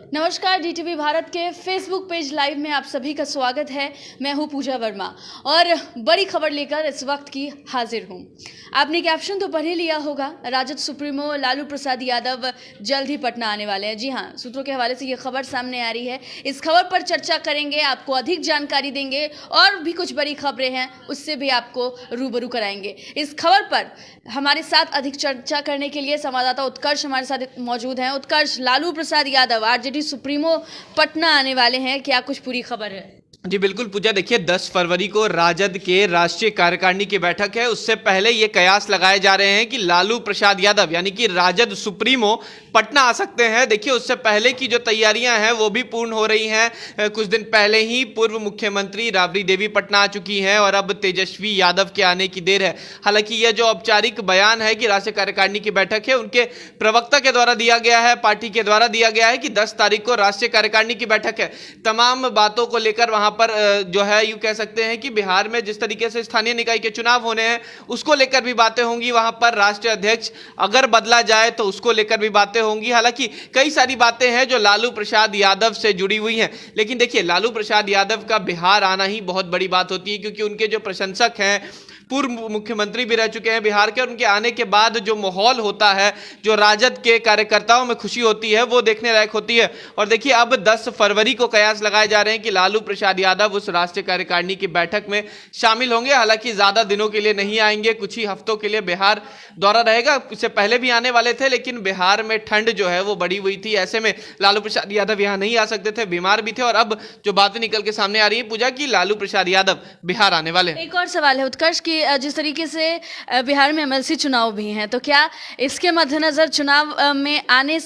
नमस्कार, डीटीवी भारत के Facebook page live में आप सभी का स्वागत है। मैं हूं पूजा वर्मा और बड़ी खबर लेकर इस वक्त की हाजिर हूं। आपने कैप्शन तो पढ़ ही लिया होगा, राजद सुप्रीमो लालू प्रसाद यादव जल्द ही पटना आने वाले हैं। जी हां, सूत्रों के हवाले से ये खबर सामने आ रही है। इस खबर पर चर्चा करेंगे, आपको अधिक जानकारी देंगे और भी कुछ बड़ी खबरें हैं उससे भी आपको रूबरू कराएंगे। इस खबर पर हमारे साथ अधिक चर्चा करने के लिए संवाददाता उत्कर्ष हमारे साथ मौजूद हैं। उत्कर्ष, लालू प्रसाद यादव आरजेडी सुप्रीमो पटना आने वाले हैं, क्या कुछ पूरी खबर है? जी बिल्कुल पूजा, देखिए 10 फरवरी को राजद के राष्ट्रीय कार्यकारिणी की बैठक है। उससे पहले ये कयास लगाए जा रहे हैं कि लालू प्रसाद यादव यानी कि राजद सुप्रीमो पटना आ सकते हैं। देखिए उससे पहले की जो तैयारियां हैं वो भी पूर्ण हो रही हैं। कुछ दिन पहले ही पूर्व मुख्यमंत्री राबड़ी देवी पटना आ चुकी हैं और अब तेजस्वी यादव के आने की देर है। हालांकि यह जो औपचारिक बयान है कि राष्ट्रीय कार्यकारिणी की बैठक है, उनके प्रवक्ता के द्वारा दिया गया है, पार्टी के द्वारा दिया गया है कि 10 तारीख को राष्ट्रीय कार्यकारिणी की बैठक है। तमाम बातों को लेकर वहां पर जो है यूं कह सकते हैं कि बिहार में जिस तरीके से स्थानीय निकाय के चुनाव होने हैं उसको लेकर भी बातें होंगी। वहां पर राष्ट्रीय अध्यक्ष अगर बदला जाए तो उसको लेकर भी बातें होंगी। हालांकि कई सारी बातें हैं जो लालू प्रसाद यादव से जुड़ी हुई हैं। लेकिन देखिए, लालू प्रसाद यादव का बिहार आना ही बहुत बड़ी बात होती है, क्योंकि उनके जो प्रशंसक हैं, पूर्व मुख्यमंत्री भी रह चुके हैं बिहार के, और उनके आने के बाद जो माहौल होता है, जो राजद के कार्यकर्ताओं में खुशी होती है, वो देखने लायक होती है। और देखिए अब 10 फरवरी को कयास लगाए जा रहे हैं कि लालू प्रसाद यादव उस राष्ट्रीय कार्यकारिणी की बैठक में शामिल होंगे। हालांकि ज्यादा दिनों के लिए नहीं आएंगे, कुछ ही हफ्तों के लिए बिहार दौरा रहेगा। इससे पहले भी आने वाले थे, लेकिन बिहार में ठंड जो है वो बढ़ी हुई थी। ऐसे में लालू प्रसाद यादव यहाँ नहीं आ सकते थे, बीमार भी थे। और अब जो बातें निकल के सामने आ रही है पूजा की, लालू प्रसाद यादव बिहार आने वाले हैं। एक और सवाल है उत्कर्ष की, जिस तरीके से बिहार में एमएलसी चुनाव भी हैं, तो क्या इसके मद्देनजर चुनाव में आने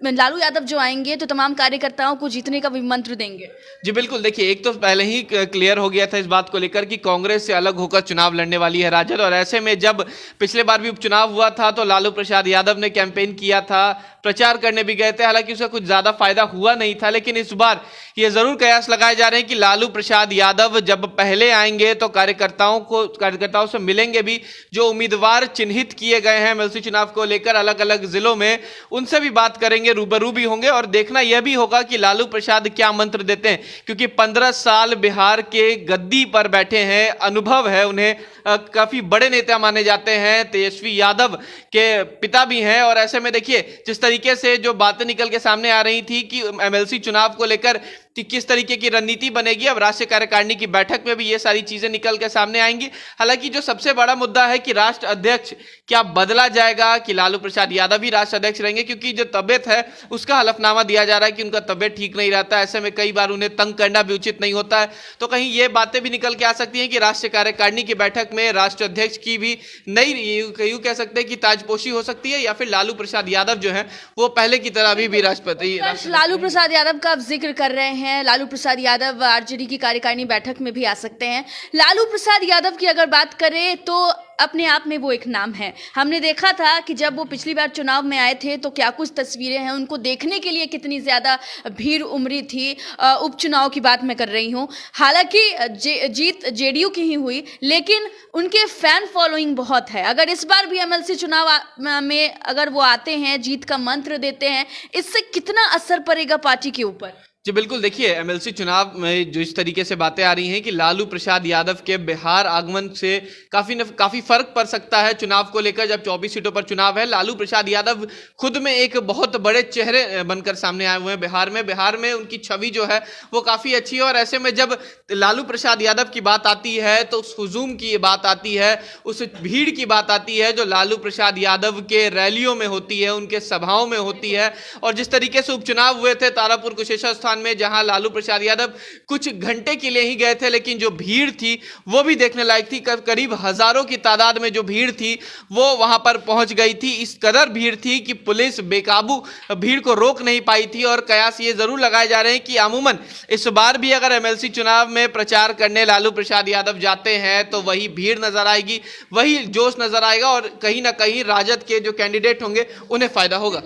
लालू यादव जो आएंगे तो तमाम कार्यकर्ताओं को जीतने का भी मंत्र देंगे? जी बिल्कुल, देखिए एक तो पहले ही क्लियर हो गया था इस बात को लेकर कि कांग्रेस से अलग होकर चुनाव लड़ने वाली है राजद। और ऐसे में जब पिछले बार भी उपचुनाव हुआ था तो लालू प्रसाद यादव ने कैंपेन किया था, प्रचार करने भी गए थे। हालांकि उसका कुछ ज्यादा फायदा हुआ नहीं था। लेकिन इस बार ये जरूर कयास लगाए जा रहे हैं कि लालू प्रसाद यादव जब पहले आएंगे तो कार्यकर्ताओं से मिलेंगे भी। जो उम्मीदवार चिन्हित किए गए हैं एमएलसी चुनाव को लेकर अलग अलग जिलों में, उनसे भी बात करेंगे, रूबरू भी होंगे। और देखना यह भी होगा कि लालू प्रसाद क्या मंत्र देते हैं, क्योंकि 15 साल बिहार के गद्दी पर बैठे हैं, अनुभव है उन्हें, काफी बड़े नेता माने जाते हैं, तेजस्वी यादव के पिता भी हैं। और ऐसे में देखिए जिस तरीके से जो बातें निकल के सामने आ रही थी कि एमएलसी चुनाव को लेकर किस तरीके की रणनीति बनेगी, अब राष्ट्रीय कार्यकारिणी की बैठक में भी ये सारी चीजें निकल के सामने आएंगी। हालांकि जो सबसे बड़ा मुद्दा है कि राष्ट्र अध्यक्ष क्या बदला जाएगा, कि लालू प्रसाद यादव ही राष्ट्र अध्यक्ष रहेंगे, क्योंकि जो तबियत है उसका हलफनामा दिया जा रहा है कि उनका तबियत ठीक नहीं रहता। ऐसे में कई बार उन्हें तंग करना भी उचित नहीं होता है। तो कहीं ये बातें भी निकल के आ सकती हैं कि राष्ट्रीय कार्यकारिणी की बैठक में राष्ट्र अध्यक्ष की भी नई यूं कह सकते हैं कि ताजपोशी हो सकती है, या फिर लालू प्रसाद यादव जो है वो पहले की तरह भी राष्ट्रपति। लालू प्रसाद यादव का आप जिक्र कर रहे हैं, लालू प्रसाद यादव आरजेडी की कार्यकारिणी बैठक में भी आ सकते हैं। लालू प्रसाद यादव की अगर बात करें तो अपने आप में वो एक नाम है। हमने देखा था कि जब वो पिछली बार चुनाव में आए थे तो क्या कुछ तस्वीरें हैं, उनको देखने के लिए कितनी ज़्यादा भीड़ उमड़ी थी। उपचुनाव की बात मैं कर रही हूँ। हालांकि जीत जेडीयू की ही हुई, लेकिन उनके फैन फॉलोइंग बहुत है। अगर इस बार भी एमएलसी चुनाव में अगर वो आते हैं, जीत का मंत्र देते हैं, इससे कितना असर पड़ेगा पार्टी के ऊपर? जी बिल्कुल, देखिए एमएलसी चुनाव में जो इस तरीके से बातें आ रही हैं कि लालू प्रसाद यादव के बिहार आगमन से काफी फर्क पड़ सकता है चुनाव को लेकर। जब 24 सीटों पर चुनाव है, लालू प्रसाद यादव खुद में एक बहुत बड़े चेहरे बनकर सामने आए हुए हैं बिहार में उनकी छवि जो है वो काफी अच्छी है। और ऐसे में जब लालू प्रसाद यादव की बात आती है तो उस हुजूम की बात आती है, उस भीड़ की बात आती है जो लालू प्रसाद यादव के रैलियों में होती है, उनके सभाओं में होती है। और जिस तरीके से उपचुनाव हुए थे तारापुर कुशेश्वर में, जहां लालू प्रसाद यादव कुछ घंटे के लिए ही गए थे, लेकिन जो भीड़ थी वो भी देखने लायक थी। करीब हजारों की तादाद में जो भीड़ थी वो वहां पर पहुंच गई थी। इस कदर भीड़ थी कि पुलिस बेकाबू भीड़ को रोक नहीं पाई थी। और कयास ये जरूर लगाए जा रहे हैं कि अमूमन इस बार भी अगर एमएलसी चुनाव में प्रचार करने लालू प्रसाद यादव जाते हैं तो वही भीड़ नजर आएगी, वही जोश नजर आएगा, और कहीं ना कहीं राजद के जो कैंडिडेट होंगे उन्हें फायदा होगा।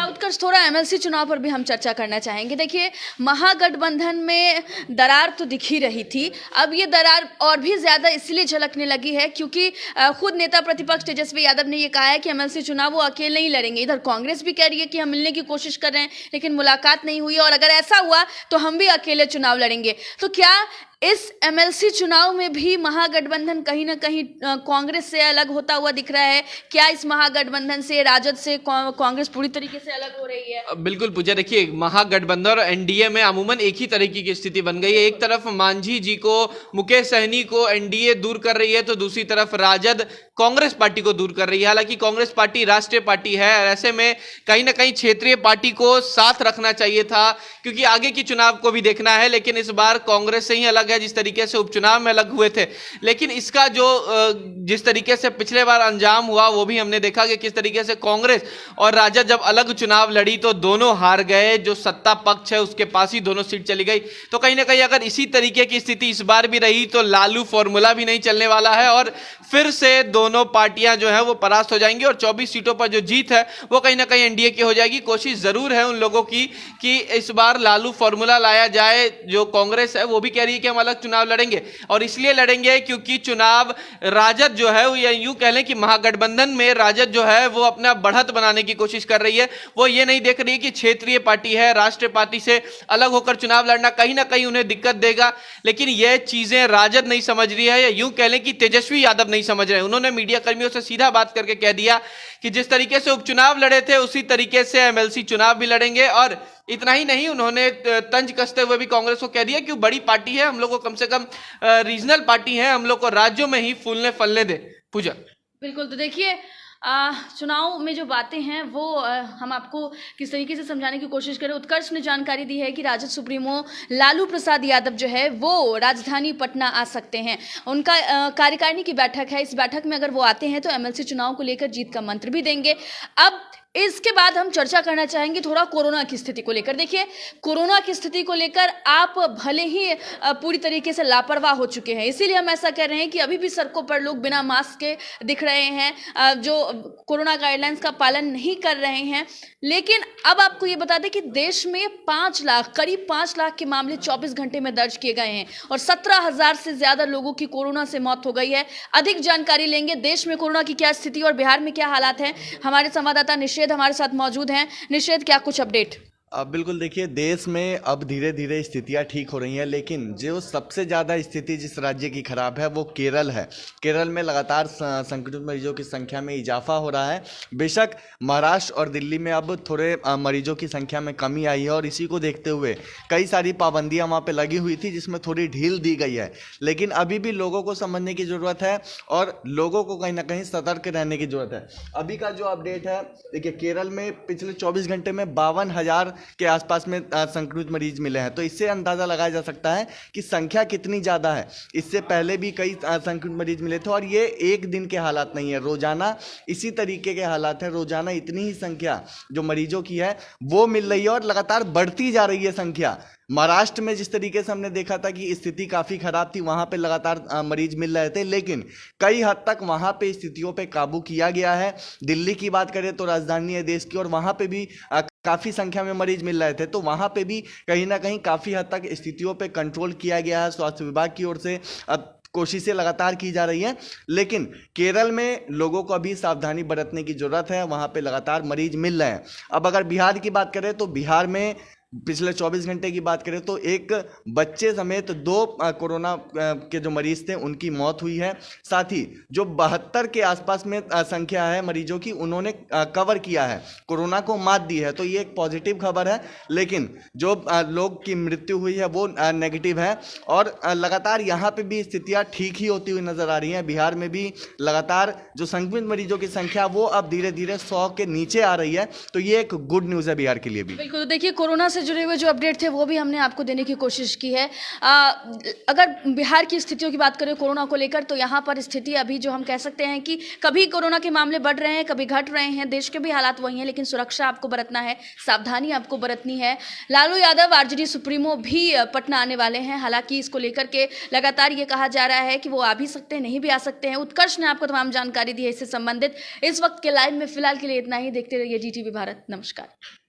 उत्कर्ष, थोड़ा एमएलसी चुनाव पर भी हम चर्चा करना चाहेंगे। देखिए, महागठबंधन में दरार तो दिख ही रही थी, अब ये दरार और भी ज़्यादा इसलिए झलकने लगी है क्योंकि खुद नेता प्रतिपक्ष तेजस्वी यादव ने ये कहा है कि एमएलसी चुनाव वो अकेले नहीं लड़ेंगे। इधर कांग्रेस भी कह रही है कि हम मिलने की कोशिश कर रहे हैं लेकिन मुलाकात नहीं हुई, और अगर ऐसा हुआ तो हम भी अकेले चुनाव लड़ेंगे। तो क्या इस एमएलसी चुनाव में भी महागठबंधन कहीं ना कहीं कांग्रेस से अलग होता हुआ दिख रहा है? क्या इस महागठबंधन से, राजद से कांग्रेस पूरी तरीके से अलग हो रही है? बिल्कुल पूजा, देखिए महागठबंधन और एनडीए में अमूमन एक ही तरीके की स्थिति बन गई है। एक तरफ मांझी जी को, मुकेश सहनी को एनडीए दूर कर रही है, तो दूसरी तरफ राजद कांग्रेस पार्टी को दूर कर रही है। हालांकि कांग्रेस पार्टी राष्ट्रीय पार्टी है, ऐसे में कहीं ना कहीं क्षेत्रीय पार्टी को साथ रखना चाहिए था क्योंकि आगे की चुनाव को भी देखना है। लेकिन इस बार कांग्रेस से ही अलग है, जिस तरीके से उपचुनाव में अलग हुए थे। लेकिन इसका जो जिस तरीके से पिछले बार अंजाम हुआ वो भी हमने देखा कि किस तरीके से कांग्रेस और राजद जब अलग चुनाव लड़ी तो दोनों हार गए, जो सत्ता पक्ष है उसके पास ही दोनों सीट चली गई। तो कहीं ना कहीं अगर इसी तरीके की स्थिति इस बार भी रही तो लालू फॉर्मूला भी नहीं चलने वाला है और फिर से दोनों पार्टियां जो है वो परास्त हो जाएंगी और 24 सीटों पर जो जीत है वो कहीं ना कहीं एनडीए की हो जाएगी। कोशिश जरूर है उन लोगों की कि इस बार लालू फॉर्मूला लाया जाए। जो कांग्रेस है वो भी कह रही है कि हम अलग चुनाव लड़ेंगे, और इसलिए लड़ेंगे क्योंकि चुनाव राजद जो है वो, या यूं कह लें कि महागठबंधन में राजद जो है वो अपना बढ़त बनाने की कोशिश कर रही है। वो ये नहीं देख रही है कि क्षेत्रीय पार्टी है, राष्ट्रीय पार्टी से अलग होकर चुनाव लड़ना कहीं ना कहीं उन्हें दिक्कत देगा। लेकिन ये चीजें राजद नहीं समझ रही है, या यूं कह लें कि तेजस्वी यादव नहीं समझ रहे हैं। उन्होंने मीडिया कर्मियों से सीधा बात करके कह दिया कि जिस तरीके से उपचुनाव लड़े थे उसी तरीके से एमएलसी चुनाव भी लड़ेंगे। और इतना ही नहीं, उन्होंने तंज कसते हुए भी कांग्रेस को कह दिया कि बड़ी पार्टी है, हम लोग को कम से कम रीजनल पार्टी है, हम लोग को राज्यों में ही फूलने फलने दे। पूजा, बिल्कुल। तो देखिए, चुनाव में जो बातें हैं वो हम आपको किस तरीके से समझाने की कोशिश करें। उत्कर्ष ने जानकारी दी है कि राजद सुप्रीमो लालू प्रसाद यादव जो है वो राजधानी पटना आ सकते हैं। उनका कार्यकारिणी की बैठक है, इस बैठक में अगर वो आते हैं तो एमएलसी चुनाव को लेकर जीत का मंत्र भी देंगे। अब इसके बाद हम चर्चा करना चाहेंगे थोड़ा कोरोना की स्थिति को लेकर। देखिए, कोरोना की स्थिति को लेकर आप भले ही पूरी तरीके से लापरवाह हो चुके हैं, इसीलिए हम ऐसा कह रहे हैं कि अभी भी सड़कों पर लोग बिना मास्क के दिख रहे हैं, जो कोरोना गाइडलाइंस का पालन नहीं कर रहे हैं। लेकिन अब आपको ये बता दें कि देश में 5 लाख, करीब 5 लाख के मामले 24 घंटे में दर्ज किए गए हैं और 17,000 से ज्यादा लोगों की कोरोना से मौत हो गई है। अधिक जानकारी लेंगे देश में कोरोना की क्या स्थिति और बिहार में क्या हालात हैं। हमारे संवाददाता निषेध हमारे साथ मौजूद हैं। निषेध, क्या कुछ अपडेट? अब बिल्कुल देखिए, देश में अब धीरे धीरे स्थितियां ठीक हो रही हैं, लेकिन जो सबसे ज़्यादा स्थिति जिस राज्य की खराब है वो केरल है। केरल में लगातार संक्रमित मरीजों की संख्या में इजाफा हो रहा है। बेशक महाराष्ट्र और दिल्ली में अब थोड़े मरीजों की संख्या में कमी आई है और इसी को देखते हुए कई सारी पाबंदियां वहाँ पे लगी हुई थी जिसमें थोड़ी ढील दी गई है। लेकिन अभी भी लोगों को समझने की ज़रूरत है और लोगों को कहीं ना कहीं सतर्क रहने की ज़रूरत है। अभी का जो अपडेट है, देखिए केरल में पिछले 24 घंटे में 52,000 के आसपास में संक्रमित मरीज मिले हैं। तो इससे अंदाज़ा लगाया जा सकता है कि संख्या कितनी ज़्यादा है। इससे पहले भी कई संक्रमित मरीज मिले थे और ये एक दिन के हालात नहीं है, रोज़ाना इसी तरीके के हालात हैं। रोज़ाना इतनी ही संख्या जो मरीजों की है वो मिल रही है और लगातार बढ़ती जा रही है संख्या। महाराष्ट्र में जिस तरीके से हमने देखा था कि स्थिति काफ़ी ख़राब थी, वहाँ पे लगातार मरीज मिल रहे थे, लेकिन कई हद तक वहाँ पे स्थितियों पे काबू किया गया है। दिल्ली की बात करें तो राजधानी है देश की और वहाँ पे भी काफ़ी संख्या में मरीज मिल रहे थे, तो वहाँ पे भी कहीं ना कहीं काफ़ी हद तक स्थितियों पे कंट्रोल किया गया है। स्वास्थ्य विभाग की ओर से अब कोशिशें लगातार की जा रही हैं, लेकिन केरल में लोगों को अभी सावधानी बरतने की ज़रूरत है। वहाँ पे लगातार मरीज मिल रहे हैं। अब अगर बिहार की बात करें तो बिहार में पिछले 24 घंटे की बात करें तो एक बच्चे समेत 2 कोरोना के जो मरीज थे उनकी मौत हुई है। साथ ही जो 72 के आसपास में संख्या है मरीजों की, उन्होंने कवर किया है, कोरोना को मात दी है। तो ये एक पॉजिटिव खबर है। लेकिन जो लोग की मृत्यु हुई है वो नेगेटिव है और लगातार यहाँ पे भी स्थितियाँ ठीक ही होती हुई नजर आ रही हैं। बिहार में भी लगातार जो संक्रमित मरीजों की संख्या वो अब धीरे धीरे 100 के नीचे आ रही है। तो ये एक गुड न्यूज़ है बिहार के लिए भी। बिल्कुल। देखिए, कोरोना से जुड़े हुए जो अपडेट थे वो भी हमने आपको देने की कोशिश की है। अगर बिहार की स्थितियों की बात करें कोरोना को लेकर, तो यहाँ पर स्थिति अभी जो हम कह सकते हैं कि कभी कोरोना के मामले बढ़ रहे हैं, कभी घट रहे हैं, देश के भी हालात वही हैं, लेकिन सुरक्षा आपको बरतना है, सावधानी आपको बरतनी है। लालू यादव आरजेडी सुप्रीमो भी पटना आने वाले हैं। हालांकि इसको लेकर के लगातार ये कहा जा रहा है कि वो आ भी सकते हैं, नहीं भी आ सकते हैं। उत्कर्ष ने आपको तमाम जानकारी दी है इससे संबंधित। इस वक्त के लाइव में फिलहाल के लिए इतना ही। देखते रहिए GTV भारत। नमस्कार।